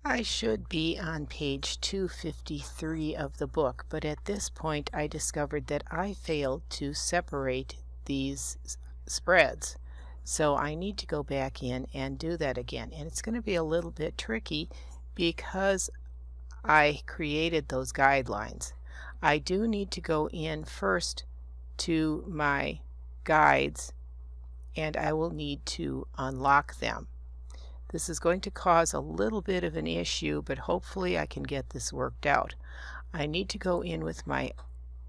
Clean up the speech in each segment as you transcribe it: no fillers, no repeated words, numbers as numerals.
I should be on page 253 of the book, but at this point I discovered that I failed to separate these spreads. So I need to go back in and do that again. And it's going to be a little bit tricky because I created those guidelines. I do need to go in first to my guides, and I will need to unlock them. This is going to cause a little bit of an issue, but hopefully I can get this worked out. I need to go in with my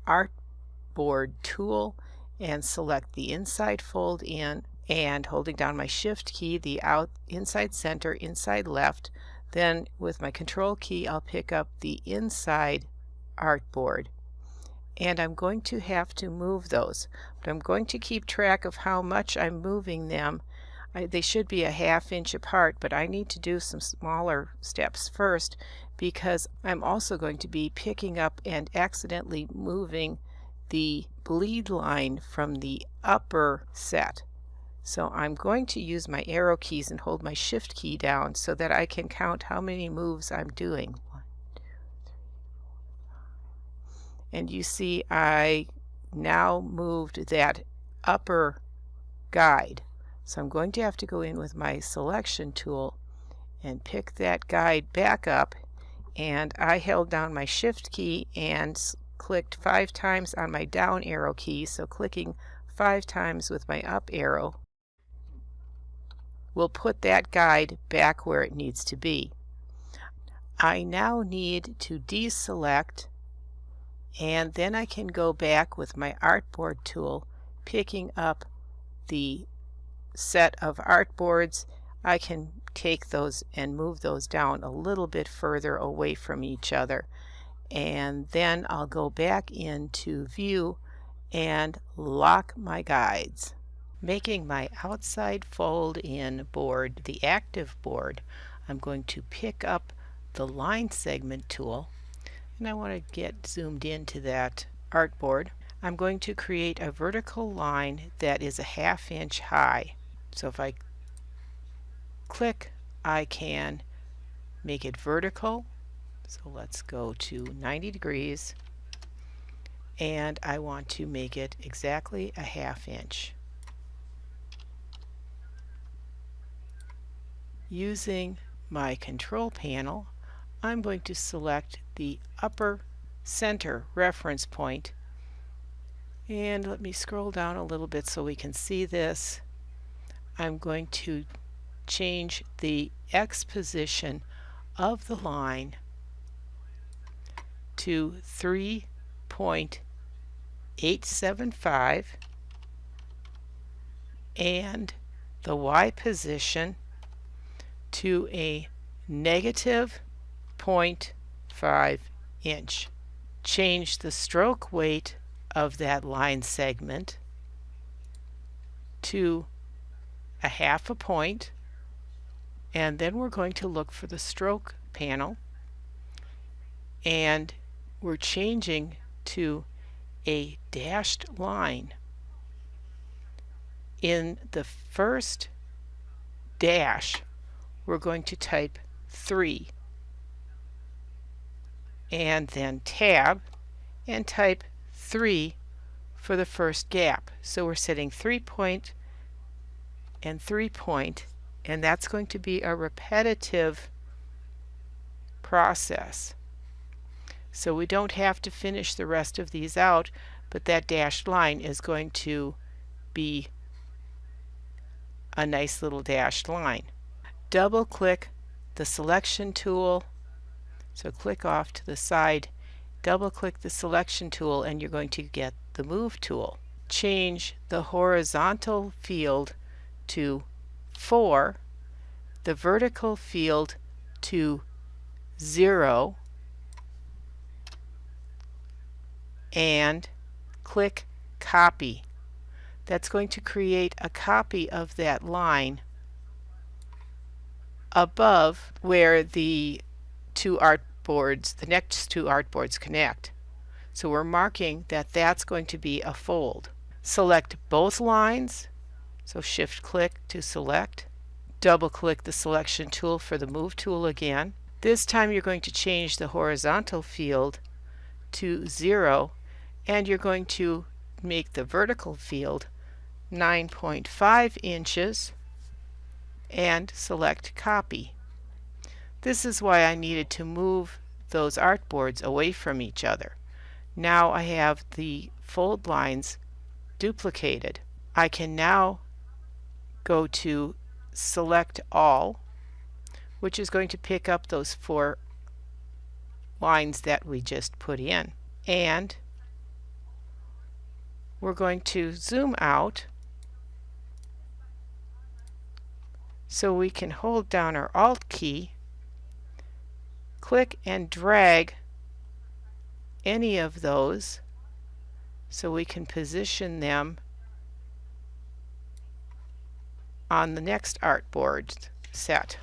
artboard tool and select the inside fold in, and holding down my shift key, the inside center, inside left. Then with my control key I'll pick up the inside artboard, and I'm going to have to move those, but I'm going to keep track of how much I'm moving them. They should be a ½ inch apart, but I need to do some smaller steps first because I'm also going to be picking up and accidentally moving the bleed line from the upper set. So I'm going to use my arrow keys and hold my shift key down so that I can count how many moves I'm doing. 1, 2, 3, 4, 5. And you see I now moved that upper guide. So I'm going to have to go in with my selection tool and pick that guide back up, and I held down my shift key and clicked 5 times on my down arrow key, so clicking 5 times with my up arrow will put that guide back where it needs to be. I now need to deselect, and then I can go back with my artboard tool, picking up the set of artboards. I can take those and move those down a little bit further away from each other, and then I'll go back into view and lock my guides. Making my outside fold in board the active board, I'm going to pick up the line segment tool, and I want to get zoomed into that artboard. I'm going to create a vertical line that is a ½ inch high. So if I click, I can make it vertical. So let's go to 90 degrees, and I want to make it exactly a ½ inch. Using my control panel, I'm going to select the upper center reference point, and let me scroll down a little bit so we can see this. I'm going to change the X position of the line to 3.875 and the Y position to a -0.5 inch. Change the stroke weight of that line segment to a ½ point, and then we're going to look for the stroke panel, and we're changing to a dashed line. In the first dash we're going to type 3 and then tab and type 3 for the first gap. So we're setting 3 point and 3 point, and that's going to be a repetitive process. So we don't have to finish the rest of these out, but that dashed line is going to be a nice little dashed line. Double click the selection tool, so click off to the side, double click the selection tool, and you're going to get the move tool. Change the horizontal field to 4, the vertical field to 0, and click copy. That's going to create a copy of that line above where the next two artboards connect. So we're marking that that's going to be a fold. Select both lines, so shift click to select, double click the selection tool for the move tool again, This time you're going to change the horizontal field to 0, and you're going to make the vertical field 9.5 inches and select copy. This is why I needed to move those artboards away from each other. Now I have the fold lines duplicated. I can now go to select all, which is going to pick up those 4 lines that we just put in. And we're going to zoom out so we can hold down our Alt key, click and drag any of those so we can position them on the next artboard set.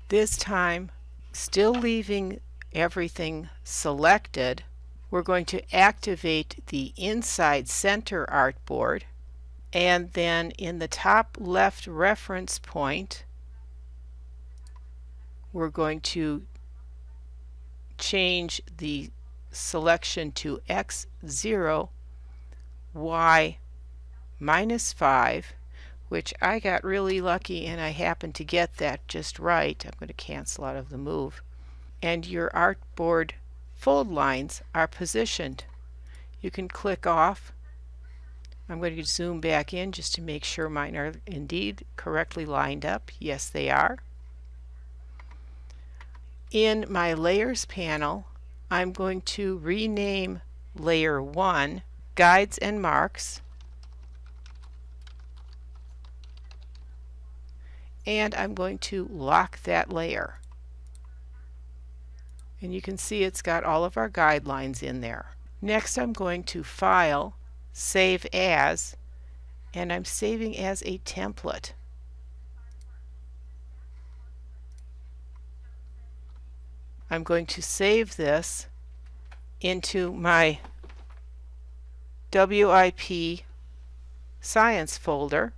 This time, still leaving everything selected, we're going to activate the inside center artboard, and then in the top left reference point we're going to change the selection to X0, Y -5, which I got really lucky and I happened to get that just right. I'm going to cancel out of the move. And your artboard fold lines are positioned. You can click off. I'm going to zoom back in just to make sure mine are indeed correctly lined up. Yes, they are. In my layers panel, I'm going to rename layer 1 Guides and Marks, and I'm going to lock that layer. And you can see it's got all of our guidelines in there. Next I'm going to File, Save As, and I'm saving as a template. I'm going to save this into my WIP Science folder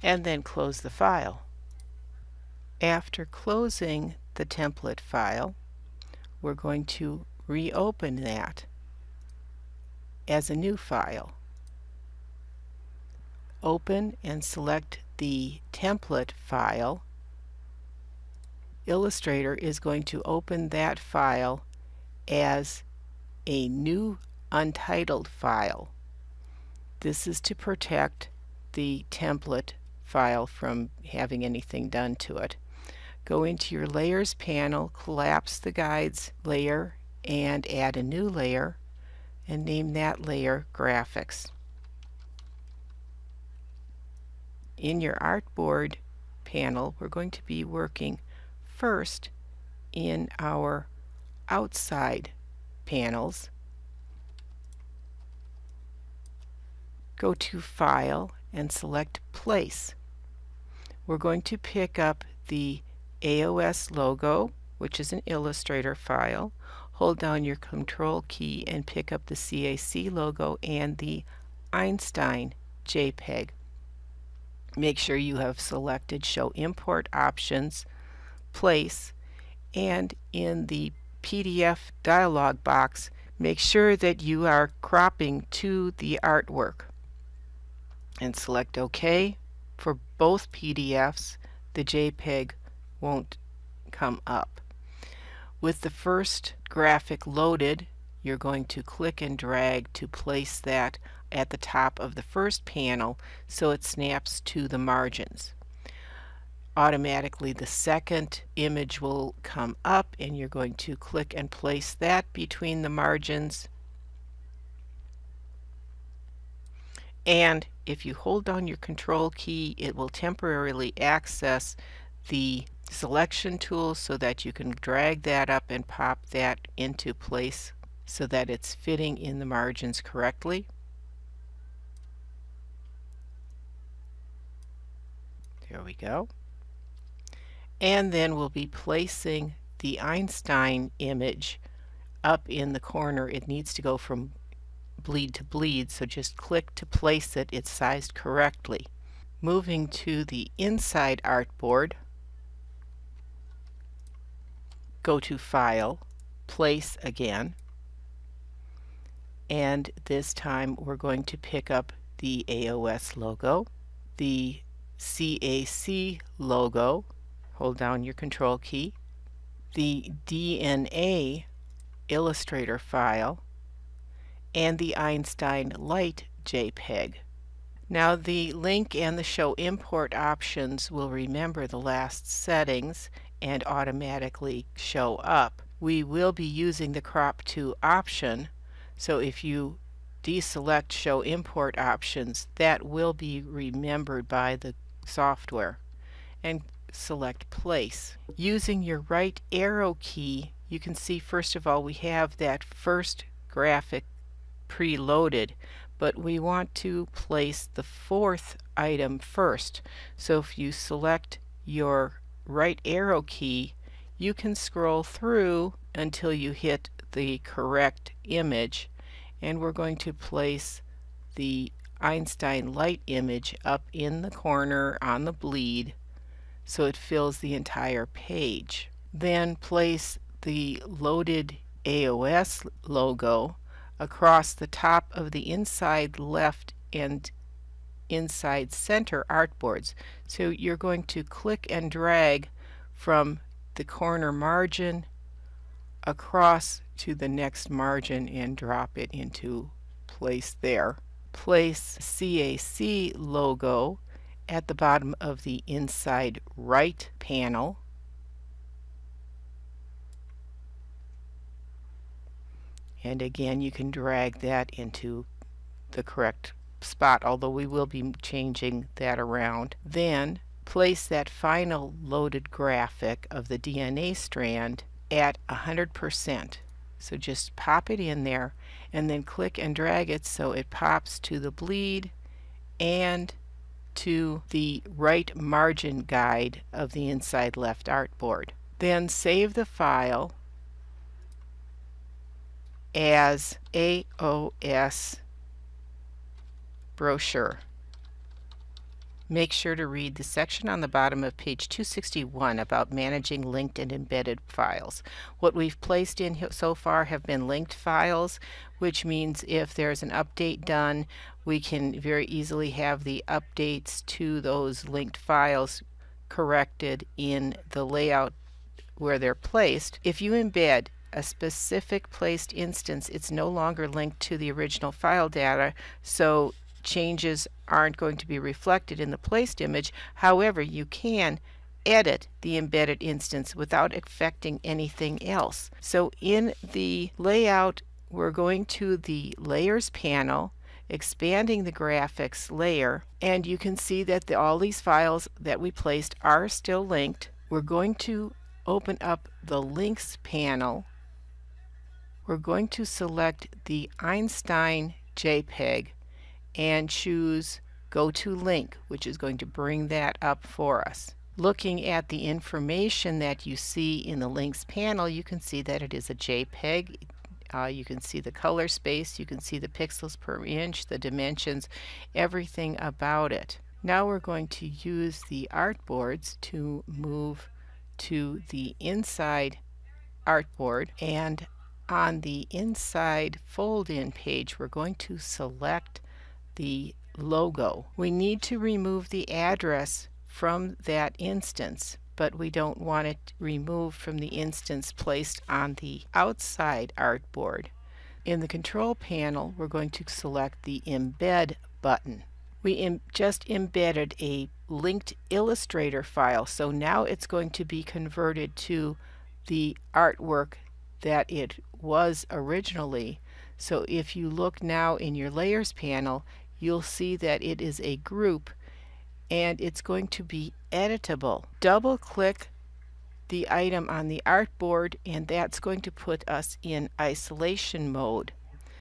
and then close the file. After closing the template file, we're going to reopen that as a new file. Open and select the template file. Illustrator is going to open that file as a new untitled file. This is to protect the template file from having anything done to it. Go into your layers panel, collapse the guides layer and add a new layer and name that layer Graphics. In your artboard panel, we're going to be working first in our outside panels. Go to File and select Place. We're going to pick up the AOS logo, which is an Illustrator file. Hold down your Control key and pick up the CAC logo and the Einstein JPEG. Make sure you have selected Show Import Options, Place, and in the PDF dialog box, make sure that you are cropping to the artwork. And select OK. For both PDFs, the JPEG won't come up. With the first graphic loaded, you're going to click and drag to place that at the top of the first panel so it snaps to the margins. Automatically the second image will come up and you're going to click and place that between the margins. And if you hold down your Control key, it will temporarily access the selection tool so that you can drag that up and pop that into place so that it's fitting in the margins correctly. There we go. And then we'll be placing the Einstein image up in the corner. It needs to go from bleed to bleed, so just click to place it. It's sized correctly. Moving to the inside artboard, go to File, Place again, and this time we're going to pick up the AOS logo, the CAC logo, hold down your Control key, the DNA Illustrator file, and the Einstein Light JPEG. Now the link and the show import options will remember the last settings and automatically show up. We will be using the crop to option, so if you deselect show import options, that will be remembered by the software. And select place. Using your right arrow key, you can see first of all we have that first graphic preloaded, but we want to place the fourth item first. So if you select your right arrow key, you can scroll through until you hit the correct image, and we're going to place the Einstein Light image up in the corner on the bleed so it fills the entire page. Then place the loaded AOS logo across the top of the inside left and inside center artboards. So you're going to click and drag from the corner margin across to the next margin and drop it into place there. Place CAC logo at the bottom of the inside right panel. And again, you can drag that into the correct spot, although we will be changing that around. Then place that final loaded graphic of the DNA strand at 100%. So just pop it in there and then click and drag it so it pops to the bleed and to the right margin guide of the inside left artboard. Then save the file as AOS brochure. Make sure to read the section on the bottom of page 261 about managing linked and embedded files. What we've placed in so far have been linked files, which means if there's an update done, we can very easily have the updates to those linked files corrected in the layout where they're placed. If you embed a specific placed instance, it's no longer linked to the original file data, so changes aren't going to be reflected in the placed image. However, you can edit the embedded instance without affecting anything else. So in the layout, we're going to the Layers panel, expanding the graphics layer, and you can see that all these files that we placed are still linked. We're going to open up the Links panel. We're going to select the Einstein JPEG and choose Go to Link, which is going to bring that up for us. Looking at the information that you see in the Links panel, you can see that it is a JPEG. You can see the color space, you can see the pixels per inch, the dimensions, everything about it. Now we're going to use the artboards to move to the inside artboard, and on the inside fold-in page we're going to select the logo. We need to remove the address from that instance, but we don't want it removed from the instance placed on the outside artboard. In the control panel, we're going to select the Embed button. We just embedded a linked Illustrator file, so now it's going to be converted to the artwork that it was originally. So if you look now in your Layers panel, you'll see that it is a group and it's going to be editable. Double click the item on the artboard and that's going to put us in isolation mode.